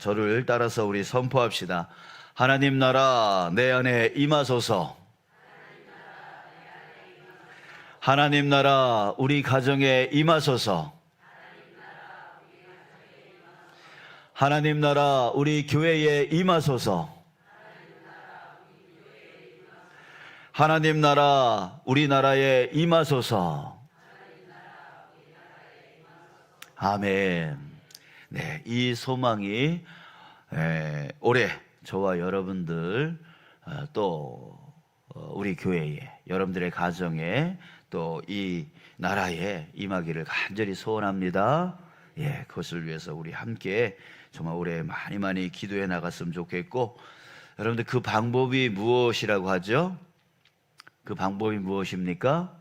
저를 따라서 우리 선포합시다. 하나님 나라 내 안에 임하소서. 하나님 나라 우리 가정에 임하소서. 하나님 나라 우리 교회에 임하소서. 하나님 나라 우리나라에 임하소서. 아멘. 네, 이 소망이 올해 저와 여러분들 또 우리 교회에, 여러분들의 가정에, 또 이 나라에 임하기를 간절히 소원합니다. 예, 그것을 위해서 우리 함께 정말 올해 많이 기도해 나갔으면 좋겠고, 여러분들 그 방법이 무엇이라고 하죠? 그 방법이 무엇입니까?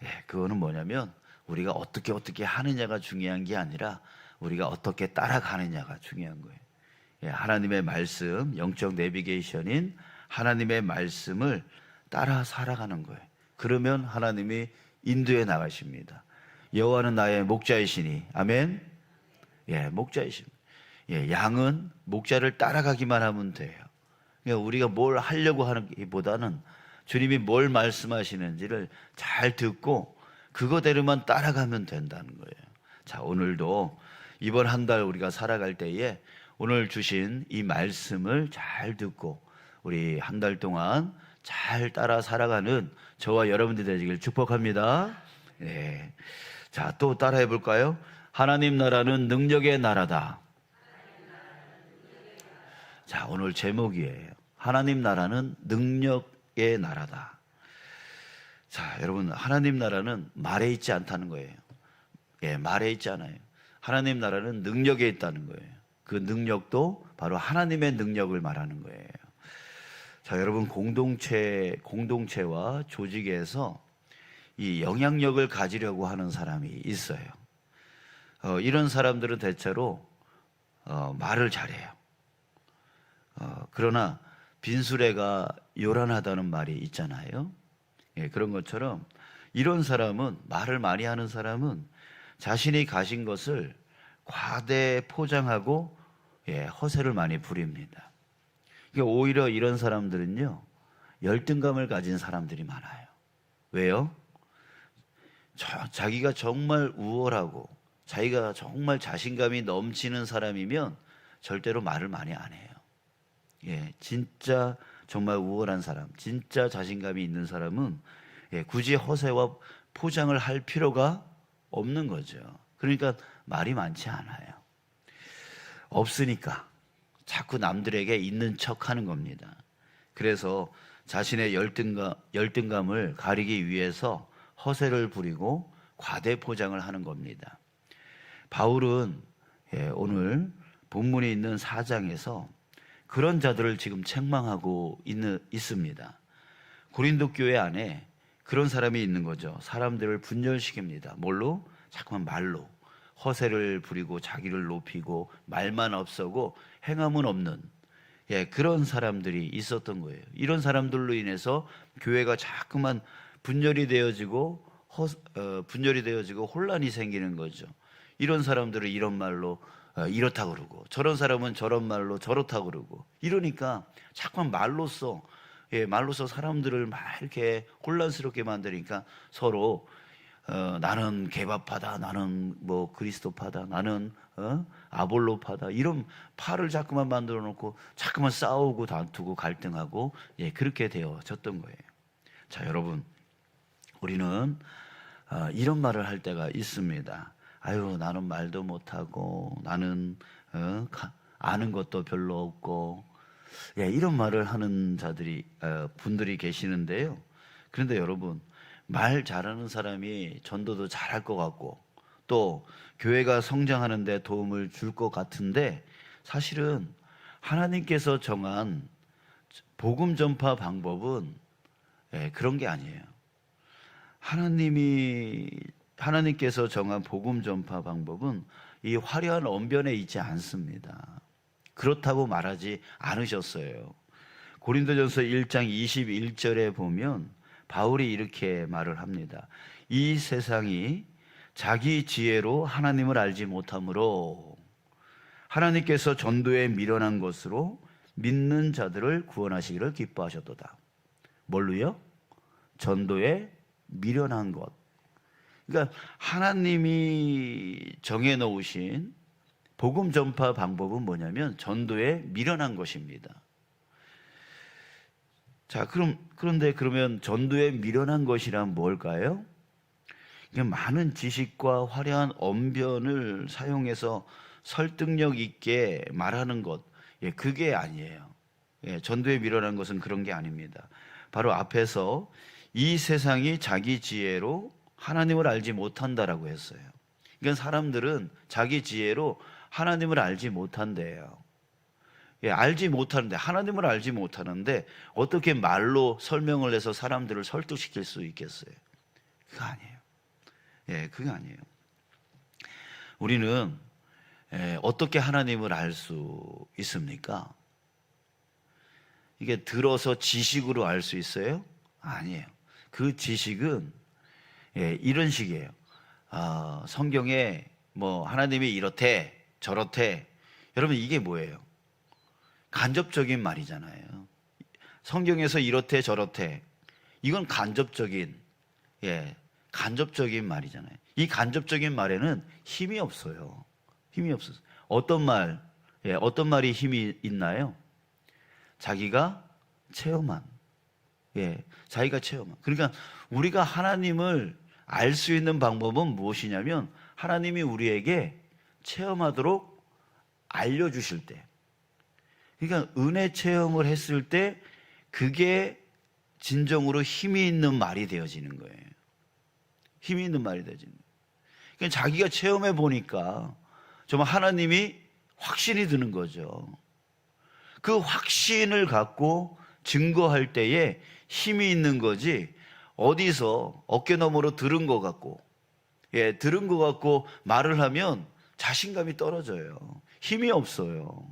예, 그거는 뭐냐면 우리가 어떻게 하느냐가 중요한 게 아니라 우리가 어떻게 따라가느냐가 중요한 거예요. 예, 하나님의 말씀, 영적 내비게이션인 하나님의 말씀을 따라 살아가는 거예요. 그러면 하나님이 인도해 나가십니다. 여호와는 나의 목자이시니, 아멘. 예, 목자이십니다. 예, 양은 목자를 따라가기만 하면 돼요. 그러니까 우리가 뭘 하려고 하는 것보다는 주님이 뭘 말씀하시는지를 잘 듣고 그거대로만 따라가면 된다는 거예요. 자, 오늘도 이번 한 달 우리가 살아갈 때에 오늘 주신 이 말씀을 잘 듣고 우리 한 달 동안 잘 따라 살아가는 저와 여러분들이 되시길 축복합니다. 네. 자, 또 따라해 볼까요? 하나님 나라는 능력의 나라다. 자, 오늘 제목이에요. 하나님 나라는 능력의 나라다. 자, 여러분, 하나님 나라는 말에 있지 않다는 거예요. 예, 말에 있지 않아요. 하나님 나라는 능력에 있다는 거예요. 그 능력도 바로 하나님의 능력을 말하는 거예요. 자, 여러분, 공동체와 조직에서 이 영향력을 가지려고 하는 사람이 있어요. 이런 사람들은 대체로 말을 잘해요. 그러나 빈수레가 요란하다는 말이 있잖아요. 예, 그런 것처럼 이런 사람은, 말을 많이 하는 사람은 자신이 가진 것을 과대 포장하고 허세를 많이 부립니다. 그러니까 오히려 이런 사람들은요, 열등감을 가진 사람들이 많아요. 왜요? 자기가 정말 우월하고 자기가 정말 자신감이 넘치는 사람이면 절대로 말을 많이 안 해요. 예, 진짜 정말 우월한 사람, 진짜 자신감이 있는 사람은 굳이 허세와 포장을 할 필요가 없는 거죠. 그러니까 말이 많지 않아요. 없으니까 자꾸 남들에게 있는 척 하는 겁니다. 그래서 자신의 열등감을 가리기 위해서 허세를 부리고 과대 포장을 하는 겁니다. 바울은 오늘 본문에 있는 4장에서 그런 자들을 지금 책망하고 있습니다. 고린도 교회 안에 그런 사람이 있는 거죠. 사람들을 분열시킵니다. 뭘로? 자꾸만 말로. 허세를 부리고 자기를 높이고 말만 앞서고 행함은 없는 그런 사람들이 있었던 거예요. 이런 사람들로 인해서 교회가 자꾸만 분열이 되어지고 혼란이 생기는 거죠. 이런 사람들은 이런 말로 이렇다 그러고, 저런 사람은 저런 말로 저렇다 그러고, 이러니까 자꾸만 말로써 사람들을 막 이렇게 혼란스럽게 만드니까 서로 나는 개바파다, 나는 뭐 그리스도파다, 나는 아볼로파다, 이런 파를 자꾸만 만들어 놓고 자꾸만 싸우고 다투고 갈등하고 그렇게 되어졌던 거예요. 자, 여러분, 우리는 이런 말을 할 때가 있습니다. 아유, 나는 말도 못하고, 나는 아는 것도 별로 없고, 이런 말을 하는 분들이 계시는데요. 그런데 여러분, 말 잘하는 사람이 전도도 잘할 것 같고 또 교회가 성장하는 데 도움을 줄 것 같은데, 사실은 하나님께서 정한 복음 전파 방법은 그런 게 아니에요. 하나님께서 정한 복음 전파 방법은 이 화려한 언변에 있지 않습니다. 그렇다고 말하지 않으셨어요. 고린도전서 1장 21절에 보면 바울이 이렇게 말을 합니다. 이 세상이 자기 지혜로 하나님을 알지 못하므로 하나님께서 전도에 미련한 것으로 믿는 자들을 구원하시기를 기뻐하셨도다. 뭘로요? 전도에 미련한 것. 그러니까 하나님이 정해놓으신 복음 전파 방법은 뭐냐면 전도에 미련한 것입니다. 자, 그런데 그러면 전도에 미련한 것이란 뭘까요? 많은 지식과 화려한 언변을 사용해서 설득력 있게 말하는 것, 그게 아니에요. 전도에 미련한 것은 그런 게 아닙니다. 바로 앞에서 이 세상이 자기 지혜로 하나님을 알지 못한다라고 했어요. 그러니까 사람들은 자기 지혜로 하나님을 알지 못한대요. 알지 못하는데, 하나님을 알지 못하는데 어떻게 말로 설명을 해서 사람들을 설득시킬 수 있겠어요? 그거 아니에요. 그거 아니에요. 우리는 어떻게 하나님을 알 수 있습니까? 이게 들어서 지식으로 알 수 있어요? 아니에요. 그 지식은 이런 식이에요. 성경에 뭐 하나님이 이렇대 저렇대. 여러분, 이게 뭐예요? 간접적인 말이잖아요. 성경에서 이렇대 저렇대. 이건 간접적인 말이잖아요. 이 간접적인 말에는 힘이 없어요. 힘이 없어요. 어떤 말이 힘이 있나요? 자기가 체험한. 자기가 체험한. 그러니까 우리가 하나님을 알 수 있는 방법은 무엇이냐면 하나님이 우리에게 체험하도록 알려주실 때, 그러니까 은혜 체험을 했을 때 그게 진정으로 힘이 있는 말이 되어지는 거예요. 힘이 있는 말이 되어지는 거예요. 그러니까 자기가 체험해 보니까 정말 하나님이 확신이 드는 거죠. 그 확신을 갖고 증거할 때에 힘이 있는 거지, 어디서 어깨너머로 들은 것 같고 들은 것 같고 말을 하면 자신감이 떨어져요. 힘이 없어요.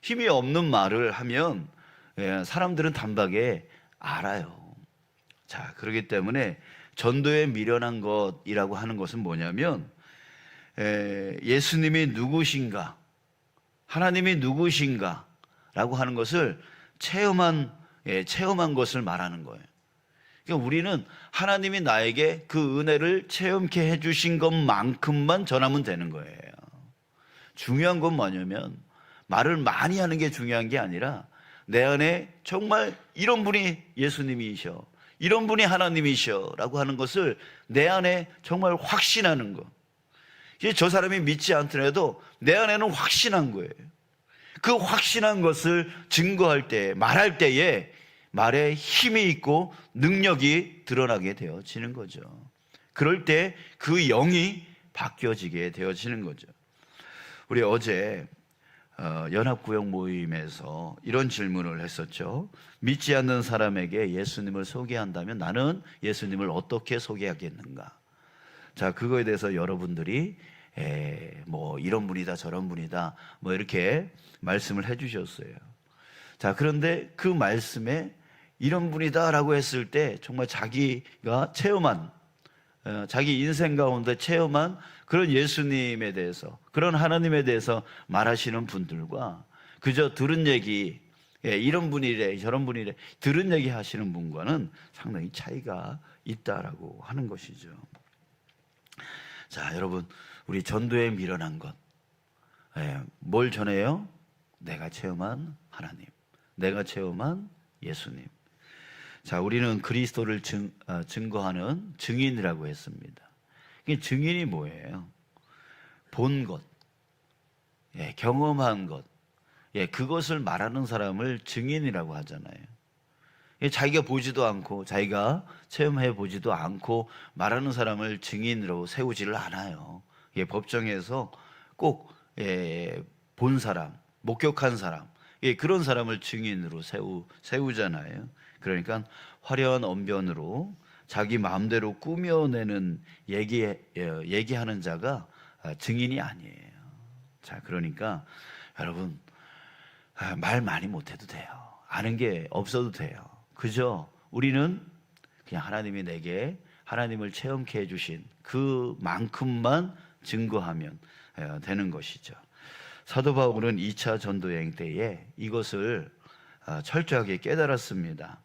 힘이 없는 말을 하면 사람들은 단박에 알아요. 자, 그렇기 때문에 전도에 미련한 것이라고 하는 것은 뭐냐면 예수님이 누구신가, 하나님이 누구신가 라고 하는 것을 체험한 것을 말하는 거예요. 그러니까 우리는 하나님이 나에게 그 은혜를 체험케 해주신 것만큼만 전하면 되는 거예요. 중요한 건 뭐냐면 말을 많이 하는 게 중요한 게 아니라 내 안에 정말 이런 분이 예수님이셔, 이런 분이 하나님이셔 라고 하는 것을 내 안에 정말 확신하는 것. 저 사람이 믿지 않더라도 내 안에는 확신한 거예요. 그 확신한 것을 증거할 때, 말할 때에 말에 힘이 있고 능력이 드러나게 되어지는 거죠. 그럴 때 그 영이 바뀌어지게 되어지는 거죠. 우리 어제 연합구역 모임에서 이런 질문을 했었죠. 믿지 않는 사람에게 예수님을 소개한다면 나는 예수님을 어떻게 소개하겠는가? 자, 그거에 대해서 여러분들이 뭐 이런 분이다 저런 분이다 뭐 이렇게 말씀을 해주셨어요. 자, 그런데 그 말씀에 이런 분이다 라고 했을 때 정말 자기가 체험한, 자기 인생 가운데 체험한 그런 예수님에 대해서, 그런 하나님에 대해서 말하시는 분들과 그저 들은 얘기, 이런 분이래 저런 분이래 들은 얘기 하시는 분과는 상당히 차이가 있다라고 하는 것이죠. 자, 여러분, 우리 전도에 미련한 것, 뭘 전해요? 내가 체험한 하나님, 내가 체험한 예수님. 자, 우리는 그리스도를 증거하는 증인이라고 했습니다. 증인이 뭐예요? 본 것, 경험한 것, 그것을 말하는 사람을 증인이라고 하잖아요. 자기가 보지도 않고 자기가 체험해 보지도 않고 말하는 사람을 증인으로 세우지를 않아요. 법정에서 꼭 본 사람, 목격한 사람, 그런 사람을 증인으로 세우잖아요. 그러니까 화려한 언변으로 자기 마음대로 꾸며내는 얘기하는 자가 증인이 아니에요. 자, 그러니까 여러분, 말 많이 못해도 돼요. 아는 게 없어도 돼요. 그저 우리는 그냥 하나님이 내게 하나님을 체험케 해주신 그만큼만 증거하면 되는 것이죠. 사도 바울은 2차 전도 여행 때에 이것을 철저하게 깨달았습니다.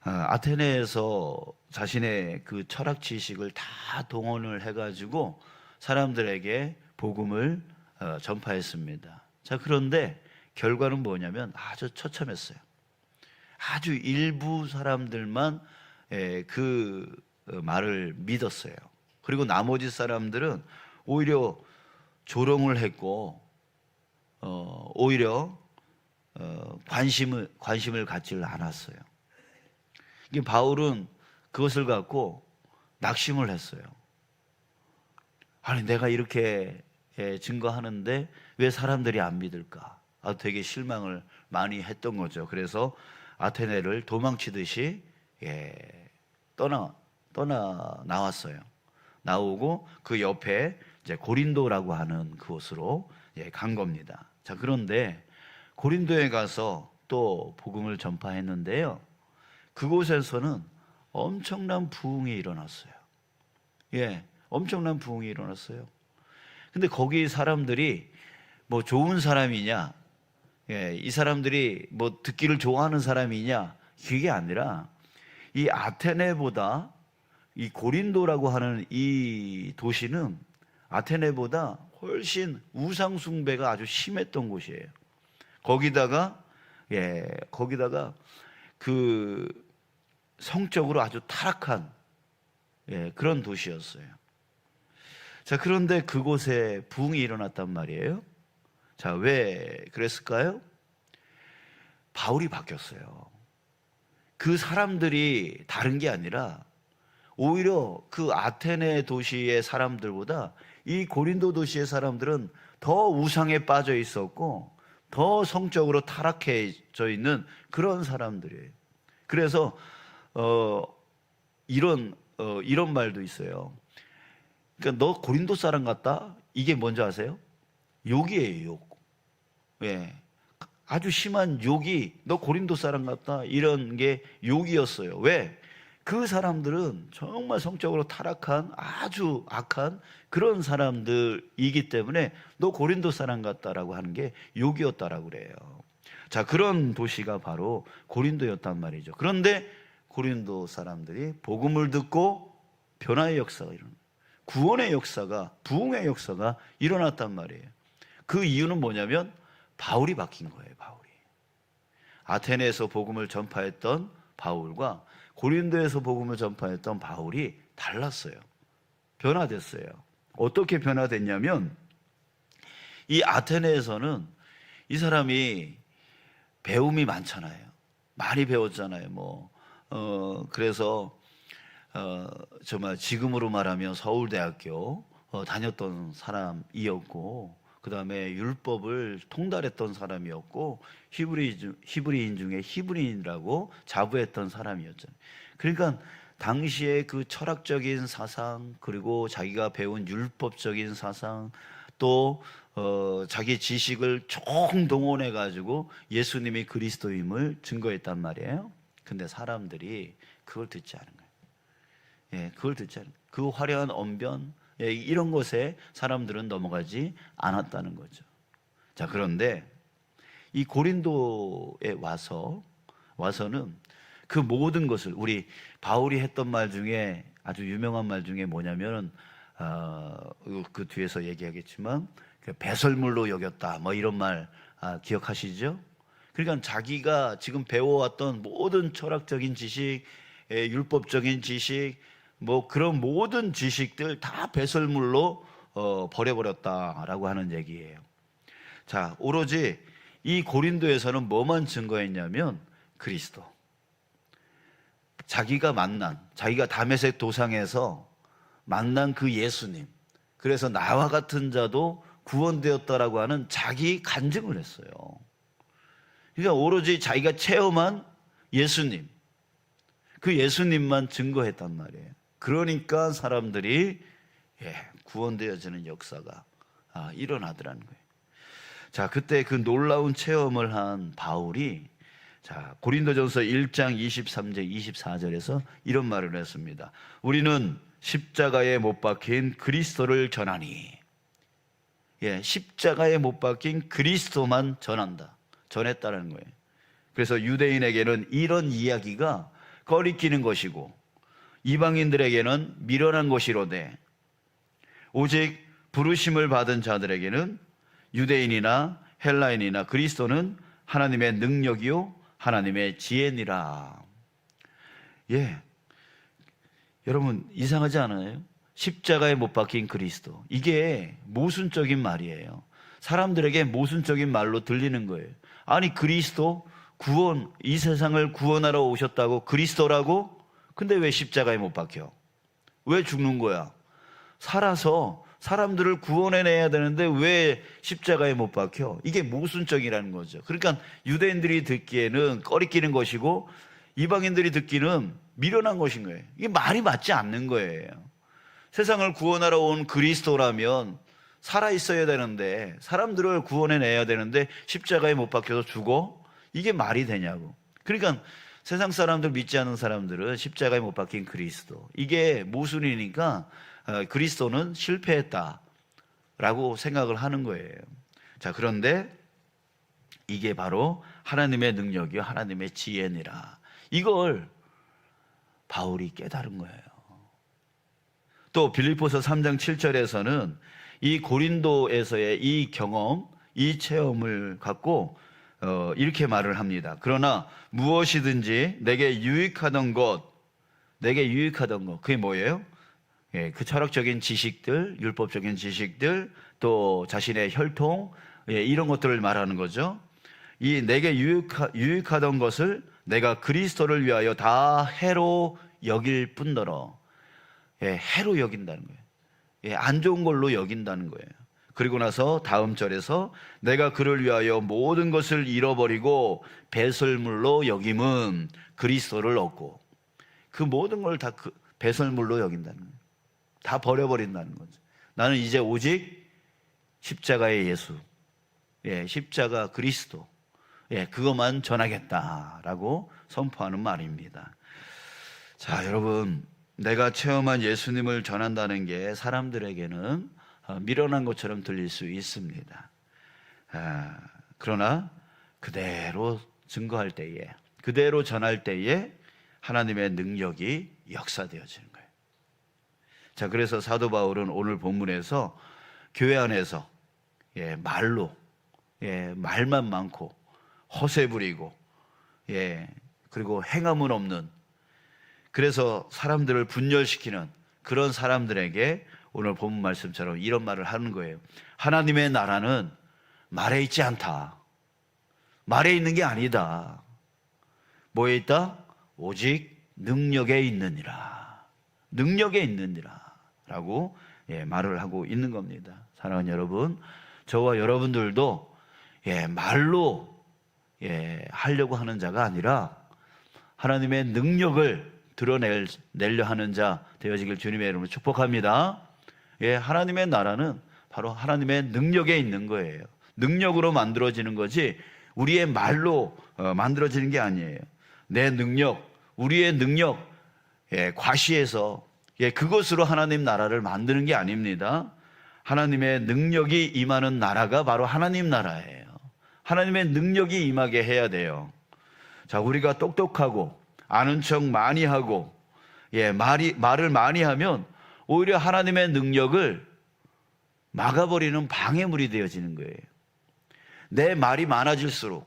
아테네에서 자신의 그 철학 지식을 다 동원을 해가지고 사람들에게 복음을 전파했습니다. 자, 그런데 결과는 뭐냐면 아주 처참했어요. 아주 일부 사람들만 그 말을 믿었어요. 그리고 나머지 사람들은 오히려 조롱을 했고 오히려 관심을 갖지를 않았어요. 이게 바울은 그것을 갖고 낙심을 했어요. 아니, 내가 이렇게 증거하는데 왜 사람들이 안 믿을까? 되게 실망을 많이 했던 거죠. 그래서 아테네를 도망치듯이 떠나 나왔어요. 나오고 그 옆에 이제 고린도라고 하는 그곳으로 간 겁니다. 자, 그런데 고린도에 가서 또 복음을 전파했는데요. 그곳에서는 엄청난 부흥이 일어났어요. 엄청난 부흥이 일어났어요. 근데 거기 사람들이 뭐 좋은 사람이냐, 이 사람들이 뭐 듣기를 좋아하는 사람이냐, 그게 아니라 이 아테네보다 이 고린도라고 하는 이 도시는 아테네보다 훨씬 우상 숭배가 아주 심했던 곳이에요. 거기다가 그 성적으로 아주 타락한 그런 도시였어요. 자, 그런데 그곳에 부흥이 일어났단 말이에요. 자, 왜 그랬을까요? 바울이 바뀌었어요. 그 사람들이 다른 게 아니라 오히려 그 아테네 도시의 사람들보다 이 고린도 도시의 사람들은 더 우상에 빠져 있었고 더 성적으로 타락해져 있는 그런 사람들이에요. 그래서 이런 말도 있어요. 그러니까 너 고린도 사람 같다? 이게 뭔지 아세요? 욕이에요, 욕. 아주 심한 욕이 너 고린도 사람 같다, 이런 게 욕이었어요. 왜? 그 사람들은 정말 성적으로 타락한 아주 악한 그런 사람들이기 때문에 너 고린도 사람 같다라고 하는 게 욕이었다라고 그래요. 자, 그런 도시가 바로 고린도였단 말이죠. 그런데 고린도 사람들이 복음을 듣고 변화의 역사가 구원의 역사가, 부흥의 역사가 일어났단 말이에요. 그 이유는 뭐냐면 바울이 바뀐 거예요. 바울이 아테네에서 복음을 전파했던 바울과 고린도에서 복음을 전파했던 바울이 달랐어요. 변화됐어요. 어떻게 변화됐냐면 이 아테네에서는 이 사람이 배움이 많잖아요. 많이 배웠잖아요. 그래서 정말 지금으로 말하면 서울대학교 다녔던 사람이었고, 그 다음에 율법을 통달했던 사람이었고, 히브리인 중에 히브리인이라고 자부했던 사람이었잖아요. 그러니까 당시에 그 철학적인 사상, 그리고 자기가 배운 율법적인 사상, 또 자기 지식을 총동원해 가지고 예수님이 그리스도임을 증거했단 말이에요. 근데 사람들이 그걸 듣지 않은 거예요. 그걸 듣지 않은 거예요. 그 화려한 언변, 이런 것에 사람들은 넘어가지 않았다는 거죠. 자, 그런데 이 고린도에 와서는 그 모든 것을, 우리 바울이 했던 말 중에 아주 유명한 말 중에 뭐냐면 그 뒤에서 얘기하겠지만 배설물로 여겼다, 이런 말 기억하시죠? 그러니까 자기가 지금 배워왔던 모든 철학적인 지식, 율법적인 지식, 그런 모든 지식들 다 배설물로 버려버렸다라고 하는 얘기예요. 자, 오로지 이 고린도에서는 뭐만 증거했냐면 그리스도, 자기가 다메섹 도상에서 만난 그 예수님, 그래서 나와 같은 자도 구원되었다라고 하는 자기 간증을 했어요. 그러니까 오로지 자기가 체험한 예수님, 그 예수님만 증거했단 말이에요. 그러니까 사람들이 구원되어지는 역사가 일어나더라는 거예요. 자, 그때 그 놀라운 체험을 한 바울이 고린도전서 1장 23절 24절에서 이런 말을 했습니다. 우리는 십자가에 못 박힌 그리스도를 전하니. 십자가에 못 박힌 그리스도만 전했다는 거예요. 그래서 유대인에게는 이런 이야기가 꺼리끼는 것이고 이방인들에게는 미련한 것이로되 오직 부르심을 받은 자들에게는 유대인이나 헬라인이나 그리스도는 하나님의 능력이요 하나님의 지혜니라. 여러분 이상하지 않아요? 십자가에 못 박힌 그리스도, 이게 모순적인 말이에요. 사람들에게 모순적인 말로 들리는 거예요. 아니 그리스도 구원, 이 세상을 구원하러 오셨다고 그리스도라고? 근데 왜 십자가에 못 박혀? 왜 죽는 거야? 살아서 사람들을 구원해내야 되는데 왜 십자가에 못 박혀? 이게 모순적이라는 거죠. 그러니까 유대인들이 듣기에는 꺼리끼는 것이고 이방인들이 듣기는 미련한 것인 거예요. 이게 말이 맞지 않는 거예요. 세상을 구원하러 온 그리스도라면 살아있어야 되는데, 사람들을 구원해내야 되는데 십자가에 못 박혀서 죽어? 이게 말이 되냐고. 그러니까 세상 사람들, 믿지 않는 사람들은 십자가에 못 박힌 그리스도, 이게 모순이니까 그리스도는 실패했다라고 생각을 하는 거예요. 자, 그런데 이게 바로 하나님의 능력이요 하나님의 지혜니라, 이걸 바울이 깨달은 거예요. 또 빌립보서 3장 7절에서는 이 고린도에서의 이 경험, 이 체험을 갖고 이렇게 말을 합니다. 그러나 무엇이든지 내게 유익하던 것, 그게 뭐예요? 그 철학적인 지식들, 율법적인 지식들, 또 자신의 혈통, 이런 것들을 말하는 거죠. 이 내게 유익하던 것을 내가 그리스도를 위하여 다 해로 여길 뿐더러, 해로 여긴다는 거예요. 안 좋은 걸로 여긴다는 거예요. 그리고 나서 다음 절에서 내가 그를 위하여 모든 것을 잃어버리고 배설물로 여김은 그리스도를 얻고, 그 모든 걸 다 배설물로 여긴다는 거예요. 다 버려버린다는 거죠. 나는 이제 오직 십자가의 예수, 십자가 그리스도, 그것만 전하겠다라고 선포하는 말입니다. 자, 여러분, 내가 체험한 예수님을 전한다는 게 사람들에게는 미련한 것처럼 들릴 수 있습니다. 그러나 그대로 증거할 때에, 그대로 전할 때에 하나님의 능력이 역사되어지는 거예요. 자, 그래서 사도 바울은 오늘 본문에서 교회 안에서 말로, 말만 많고 허세 부리고, 그리고 행함은 없는, 그래서 사람들을 분열시키는 그런 사람들에게 오늘 본문 말씀처럼 이런 말을 하는 거예요. 하나님의 나라는 말에 있지 않다. 말에 있는 게 아니다. 뭐에 있다? 오직 능력에 있느니라. 능력에 있느니라 라고 말을 하고 있는 겁니다. 사랑하는 여러분, 저와 여러분들도 말로 하려고 하는 자가 아니라 하나님의 능력을 드러내려 하는 자 되어지길 주님의 이름으로 축복합니다. 하나님의 나라는 바로 하나님의 능력에 있는 거예요. 능력으로 만들어지는 거지 우리의 말로 만들어지는 게 아니에요. 내 능력, 우리의 능력 과시해서 그것으로 하나님 나라를 만드는 게 아닙니다. 하나님의 능력이 임하는 나라가 바로 하나님 나라예요. 하나님의 능력이 임하게 해야 돼요. 자, 우리가 똑똑하고 아는 척 많이 하고 말을 많이 하면 오히려 하나님의 능력을 막아버리는 방해물이 되어지는 거예요. 내 말이 많아질수록,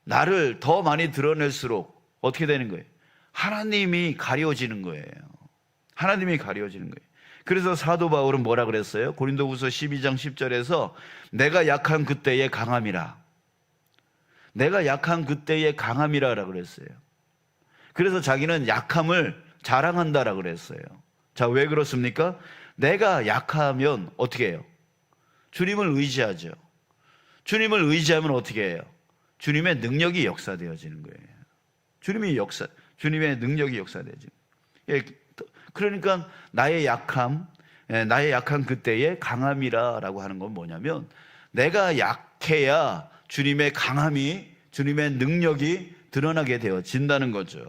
나를 더 많이 드러낼수록 어떻게 되는 거예요? 하나님이 가려지는 거예요. 하나님이 가려지는 거예요. 그래서 사도 바울은 뭐라 그랬어요? 고린도후서 12장 10절에서 내가 약한 그때의 강함이라, 내가 약한 그때의 강함이라고 그랬어요. 그래서 자기는 약함을 자랑한다라고 그랬어요. 자, 왜 그렇습니까? 내가 약하면 어떻게 해요? 주님을 의지하죠. 주님을 의지하면 어떻게 해요? 주님의 능력이 역사되어지는 거예요. 주님의 능력이 역사되어지는 거예요. 그러니까 나의 약한 그때의 강함이라고 하는 건 뭐냐면, 내가 약해야 주님의 강함이, 주님의 능력이 드러나게 되어진다는 거죠.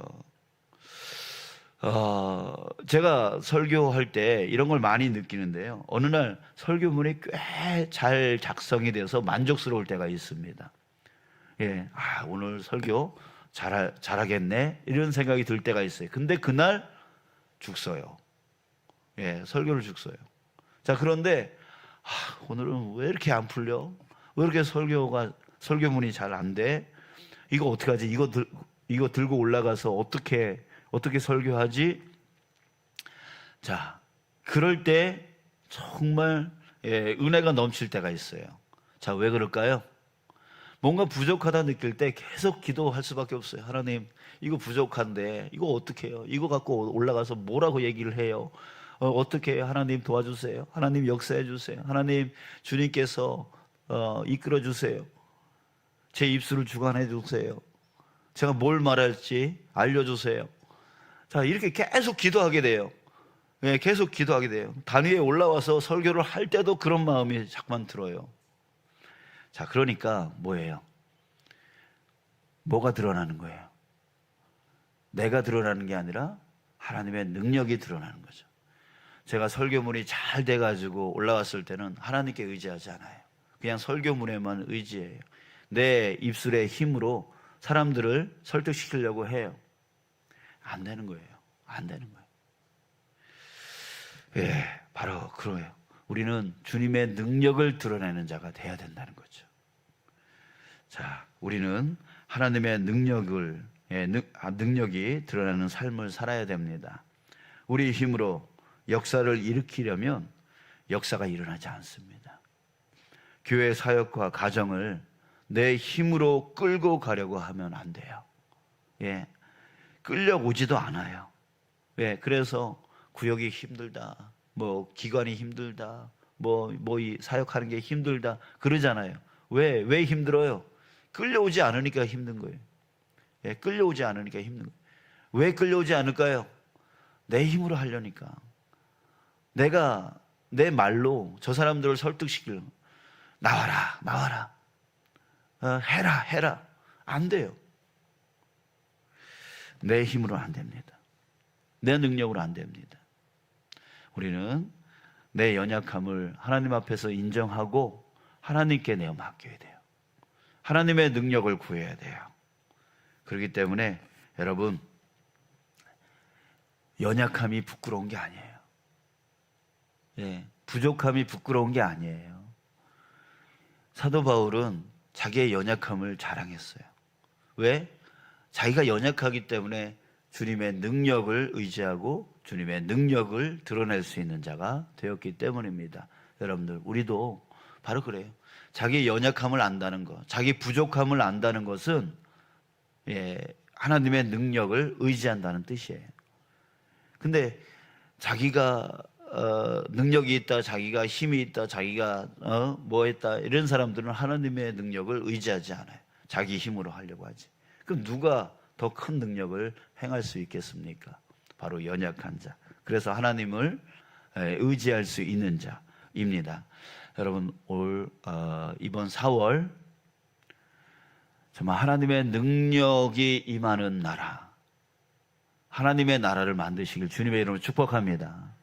제가 설교할 때 이런 걸 많이 느끼는데요. 어느 날 설교문이 꽤 잘 작성이 돼서 만족스러울 때가 있습니다. 예, 오늘 설교 잘하겠네 이런 생각이 들 때가 있어요. 근데 그날 죽서요. 예, 설교를 죽서요. 자, 그런데 오늘은 왜 이렇게 안 풀려? 왜 이렇게 설교문이 잘 안 돼? 이거 어떡하지? 이거 들고 올라가서 어떻게 설교하지? 자, 그럴 때 정말 은혜가 넘칠 때가 있어요. 자, 왜 그럴까요? 뭔가 부족하다 느낄 때 계속 기도할 수밖에 없어요. 하나님, 이거 부족한데 이거 어떻게 해요? 이거 갖고 올라가서 뭐라고 얘기를 해요? 어떻게 해요? 하나님 도와주세요. 하나님 역사해 주세요. 하나님 주님께서 이끌어 주세요. 제 입술을 주관해 주세요. 제가 뭘 말할지 알려주세요. 자, 이렇게 계속 기도하게 돼요. 예, 계속 기도하게 돼요. 단 위에 올라와서 설교를 할 때도 그런 마음이 자꾸만 들어요. 자, 그러니까 뭐예요? 뭐가 드러나는 거예요? 내가 드러나는 게 아니라 하나님의 능력이 드러나는 거죠. 제가 설교문이 잘 돼가지고 올라왔을 때는 하나님께 의지하지 않아요. 그냥 설교문에만 의지해요. 내 입술의 힘으로 사람들을 설득시키려고 해요. 안 되는 거예요. 안 되는 거예요. 예, 바로 그거예요. 우리는 주님의 능력을 드러내는 자가 돼야 된다는 거죠. 자, 우리는 하나님의 능력이 드러나는 삶을 살아야 됩니다. 우리 힘으로 역사를 일으키려면 역사가 일어나지 않습니다. 교회 사역과 가정을 내 힘으로 끌고 가려고 하면 안 돼요. 예, 끌려오지도 않아요. 예, 그래서 구역이 힘들다, 뭐 기관이 힘들다, 이 사역하는 게 힘들다 그러잖아요. 왜 힘들어요? 끌려오지 않으니까 힘든 거예요. 예, 끌려오지 않으니까 힘든 거예요. 왜 끌려오지 않을까요? 내 힘으로 하려니까. 내가 내 말로 저 사람들을 설득시키려고 나와라 해라 안 돼요. 내 힘으로 안 됩니다. 내 능력으로 안 됩니다. 우리는 내 연약함을 하나님 앞에서 인정하고 하나님께 내어 맡겨야 돼요. 하나님의 능력을 구해야 돼요. 그렇기 때문에 여러분, 연약함이 부끄러운 게 아니에요. 예, 부족함이 부끄러운 게 아니에요. 사도 바울은 자기의 연약함을 자랑했어요. 왜? 자기가 연약하기 때문에 주님의 능력을 의지하고 주님의 능력을 드러낼 수 있는 자가 되었기 때문입니다. 여러분들, 우리도 바로 그래요. 자기의 연약함을 안다는 것, 자기 부족함을 안다는 것은 하나님의 능력을 의지한다는 뜻이에요. 근데 자기가 능력이 있다, 자기가 힘이 있다, 자기가 뭐 했다 이런 사람들은 하나님의 능력을 의지하지 않아요. 자기 힘으로 하려고 하지. 그럼 누가 더 큰 능력을 행할 수 있겠습니까? 바로 연약한 자. 그래서 하나님을 의지할 수 있는 자입니다. 여러분, 이번 4월 정말 하나님의 능력이 임하는 나라, 하나님의 나라를 만드시길 주님의 이름으로 축복합니다.